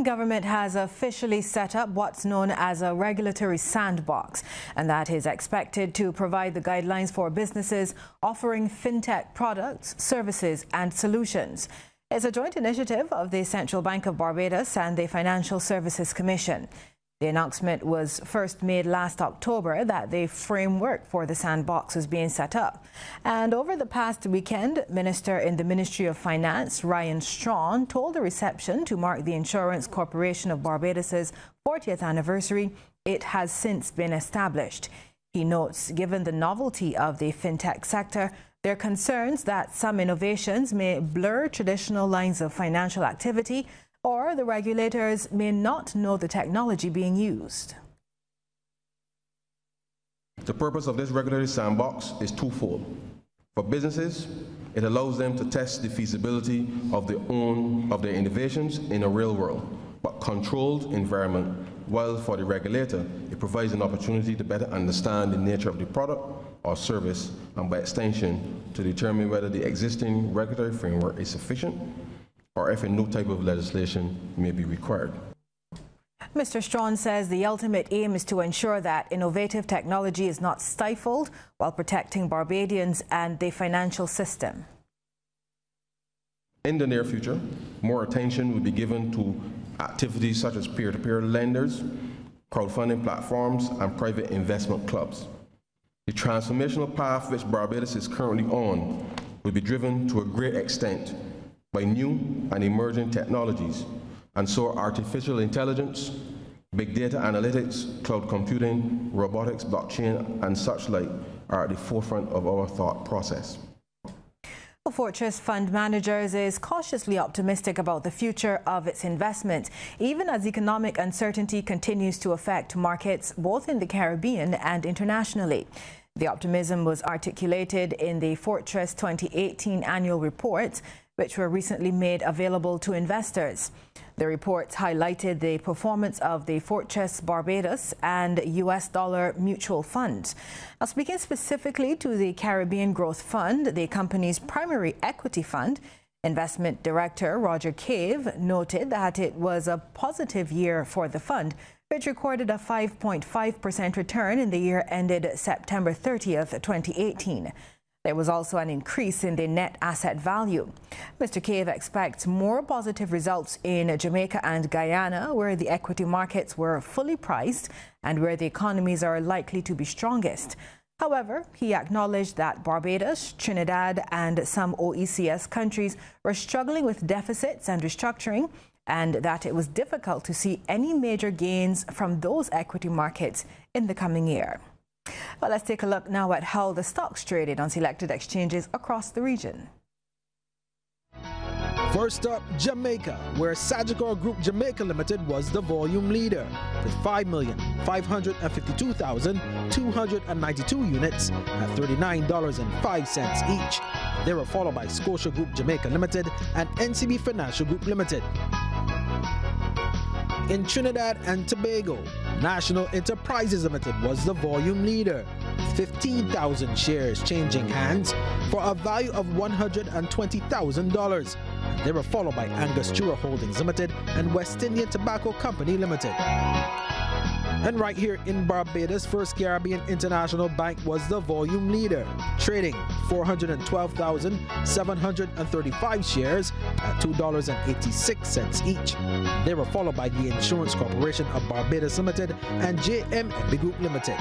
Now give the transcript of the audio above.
Government has officially set up what's known as a regulatory sandbox, and that is expected to provide the guidelines for businesses offering fintech products, services and solutions. It's a joint initiative of the Central Bank of Barbados and the Financial Services Commission. The announcement was first made last October that the framework for the sandbox is being set up. And over the past weekend, Minister in the Ministry of Finance, Ryan Strawn, told a reception to mark the Insurance Corporation of Barbados's 40th anniversary it has since been established. He notes, given the novelty of the fintech sector, there are concerns that some innovations may blur traditional lines of financial activity, or the regulators may not know the technology being used. The purpose of this regulatory sandbox is twofold. For businesses, it allows them to test the feasibility of their innovations in a real world, but controlled environment, while for the regulator, it provides an opportunity to better understand the nature of the product or service, and by extension, to determine whether the existing regulatory framework is sufficient or if a new type of legislation may be required. Mr. Strawn says the ultimate aim is to ensure that innovative technology is not stifled while protecting Barbadians and the financial system. In the near future, more attention will be given to activities such as peer-to-peer lenders, crowdfunding platforms, and private investment clubs. The transformational path which Barbados is currently on will be driven to a great extent by new and emerging technologies, and so artificial intelligence, big data analytics, cloud computing, robotics, blockchain, and such like are at the forefront of our thought process. Fortress Fund Managers is cautiously optimistic about the future of its investment, even as economic uncertainty continues to affect markets both in the Caribbean and internationally. The optimism was articulated in the Fortress 2018 annual reports, which were recently made available to investors. The reports highlighted the performance of the Fortress Barbados and US dollar mutual funds. Now, speaking specifically to the Caribbean Growth Fund, the company's primary equity fund, Investment Director Roger Cave noted that it was a positive year for the fund, which recorded a 5.5% return in the year ended September 30th, 2018. There was also an increase in the net asset value. Mr. Cave expects more positive results in Jamaica and Guyana, where the equity markets were fully priced and where the economies are likely to be strongest. However, he acknowledged that Barbados, Trinidad, and some OECS countries were struggling with deficits and restructuring, and that it was difficult to see any major gains from those equity markets in the coming year. Well, let's take a look now at how the stocks traded on selected exchanges across the region. First up, Jamaica, where Sagicor Group Jamaica Limited was the volume leader with 5,552,292 units at $39.05 each. They were followed by Scotia Group Jamaica Limited and NCB Financial Group Limited. In Trinidad and Tobago, National Enterprises Limited was the volume leader, 15,000 shares changing hands for a value of $120,000. They were followed by Angus Jura Holdings Limited and West Indian Tobacco Company Limited. And right here in Barbados, First Caribbean International Bank was the volume leader, trading 412,735 shares at $2.86 each. They were followed by the Insurance Corporation of Barbados Limited and JMB Group Limited.